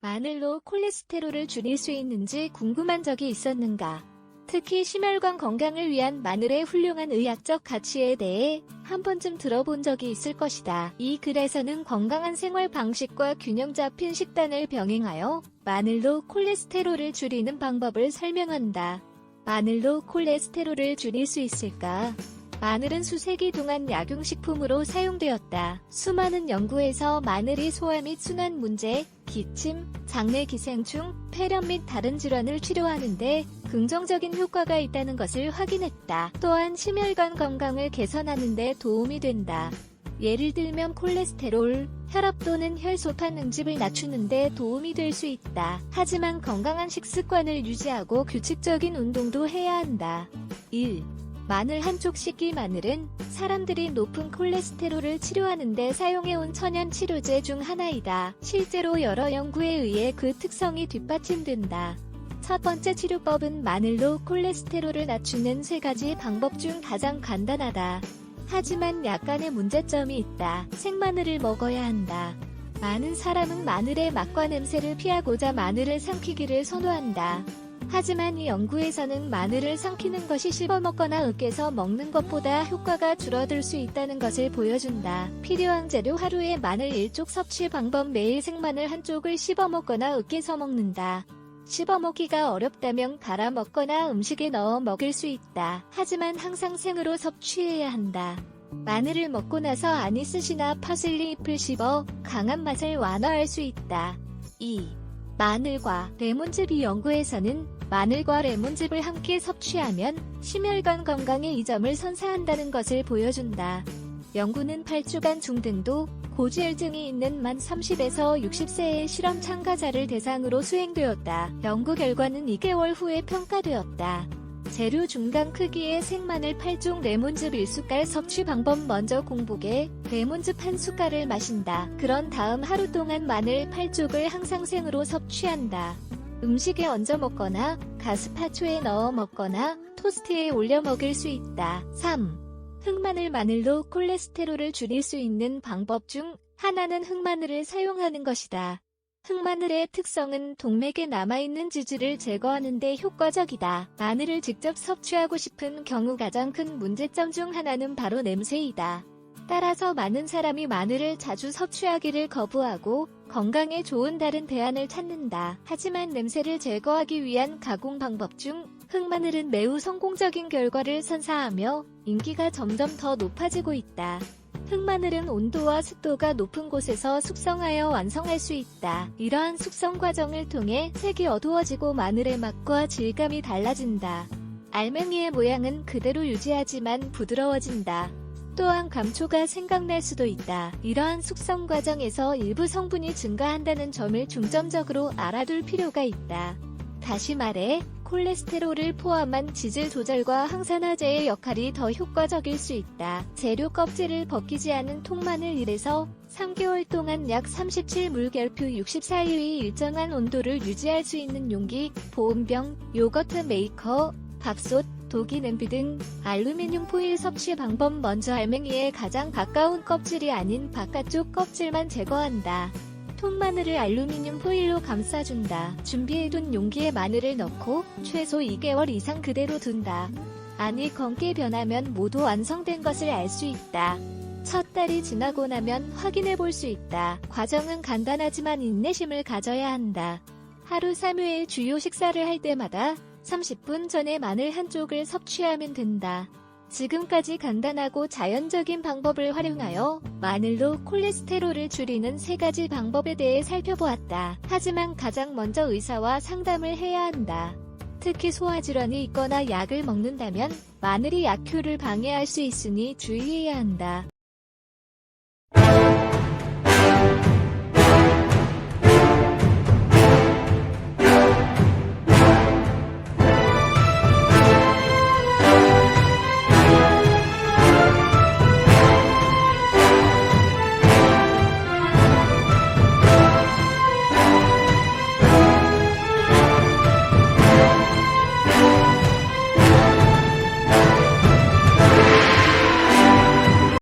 마늘로 콜레스테롤을 줄일 수 있는지 궁금한 적이 있었는가? 특히 심혈관 건강을 위한 마늘의 훌륭한 의학적 가치에 대해 한 번쯤 들어본 적이 있을 것이다. 이 글에서는 건강한 생활 방식과 균형 잡힌 식단을 병행하여 마늘로 콜레스테롤을 줄이는 방법을 설명한다. 마늘로 콜레스테롤을 줄일 수 있을까? 마늘은 수세기 동안 약용식품으로 사용되었다. 수많은 연구에서 마늘이 소화 및 순환 문제, 기침, 장내 기생충, 폐렴 및 다른 질환을 치료하는 데 긍정적인 효과가 있다는 것을 확인했다. 또한 심혈관 건강을 개선하는 데 도움이 된다. 예를 들면 콜레스테롤, 혈압 또는 혈소판 응집을 낮추는 데 도움이 될 수 있다. 하지만 건강한 식습관을 유지하고 규칙적인 운동도 해야 한다. 1. 마늘 한쪽 씻기. 마늘은 사람들이 높은 콜레스테롤을 치료하는 데 사용해온 천연 치료제 중 하나이다. 실제로 여러 연구에 의해 그 특성이 뒷받침된다. 첫 번째 치료법은 마늘로 콜레스테롤을 낮추는 3가지 방법 중 가장 간단하다. 하지만 약간의 문제점이 있다. 생마늘을 먹어야 한다. 많은 사람은 마늘의 맛과 냄새를 피하고자 마늘을 삼키기를 선호한다. 하지만 이 연구에서는 마늘을 삼키는 것이 씹어먹거나 으깨서 먹는 것보다 효과가 줄어들 수 있다는 것을 보여준다. 필요한 재료: 하루에 마늘 1쪽 섭취 방법: 매일 생마늘 한쪽을 씹어먹거나 으깨서 먹는다. 씹어먹기가 어렵다면 갈아 먹거나 음식에 넣어 먹을 수 있다. 하지만 항상 생으로 섭취해야 한다. 마늘을 먹고 나서 아니스시나 파슬리 잎을 씹어 강한 맛을 완화할 수 있다. 2. 마늘과 레몬즙. 이 연구에서는 마늘과 레몬즙을 함께 섭취하면 심혈관 건강에 이점을 선사한다는 것을 보여준다. 연구는 8주간 중등도 고지혈증이 있는 만 30에서 60세의 실험 참가자를 대상으로 수행되었다. 연구 결과는 2개월 후에 평가되었다. 재료: 중간 크기의 생마늘 8종, 레몬즙 1숟갈. 섭취 방법: 먼저 공복에 레몬즙 1숟갈을 마신다. 그런 다음 하루 동안 마늘 8쪽을 항상 생으로 섭취한다. 음식에 얹어 먹거나 가스파초에 넣어 먹거나 토스트에 올려 먹을 수 있다. 3. 흑마늘. 마늘로 콜레스테롤을 줄일 수 있는 방법 중 하나는 흑마늘을 사용하는 것이다. 흑마늘의 특성은 동맥에 남아있는 지질을 제거하는 데 효과적이다. 마늘을 직접 섭취하고 싶은 경우 가장 큰 문제점 중 하나는 바로 냄새이다. 따라서 많은 사람이 마늘을 자주 섭취하기를 거부하고 건강에 좋은 다른 대안을 찾는다. 하지만 냄새를 제거하기 위한 가공 방법 중 흑마늘은 매우 성공적인 결과를 선사하며 인기가 점점 더 높아지고 있다. 흑마늘은 온도와 습도가 높은 곳에서 숙성하여 완성할 수 있다. 이러한 숙성 과정을 통해 색이 어두워지고 마늘의 맛과 질감이 달라진다. 알맹이의 모양은 그대로 유지하지만 부드러워진다. 또한 감초가 생각날 수도 있다. 이러한 숙성 과정에서 일부 성분이 증가한다는 점을 중점적으로 알아둘 필요가 있다. 다시 말해, 콜레스테롤을 포함한 지질 조절과 항산화제의 역할이 더 효과적일 수 있다. 재료: 껍질을 벗기지 않은 통마늘 1에서 3개월 동안 약 37물결표 64일의 일정한 온도를 유지할 수 있는 용기, 보온병, 요거트 메이커, 밥솥, 도기 냄비 등. 알루미늄 포일 섭취 방법: 먼저 알맹이에 가장 가까운 껍질이 아닌 바깥쪽 껍질만 제거한다. 통마늘을 알루미늄 포일로 감싸준다. 준비해둔 용기에 마늘을 넣고 최소 2개월 이상 그대로 둔다. 안이 검게 변하면 모두 완성된 것을 알 수 있다. 첫 달이 지나고 나면 확인해 볼 수 있다. 과정은 간단하지만 인내심을 가져야 한다. 하루 3회의 주요 식사를 할 때마다 30분 전에 마늘 한쪽을 섭취하면 된다. 지금까지 간단하고 자연적인 방법을 활용하여 마늘로 콜레스테롤을 줄이는 3가지 방법에 대해 살펴보았다. 하지만 가장 먼저 의사와 상담을 해야 한다. 특히 소화질환이 있거나 약을 먹는다면 마늘이 약효를 방해할 수 있으니 주의해야 한다.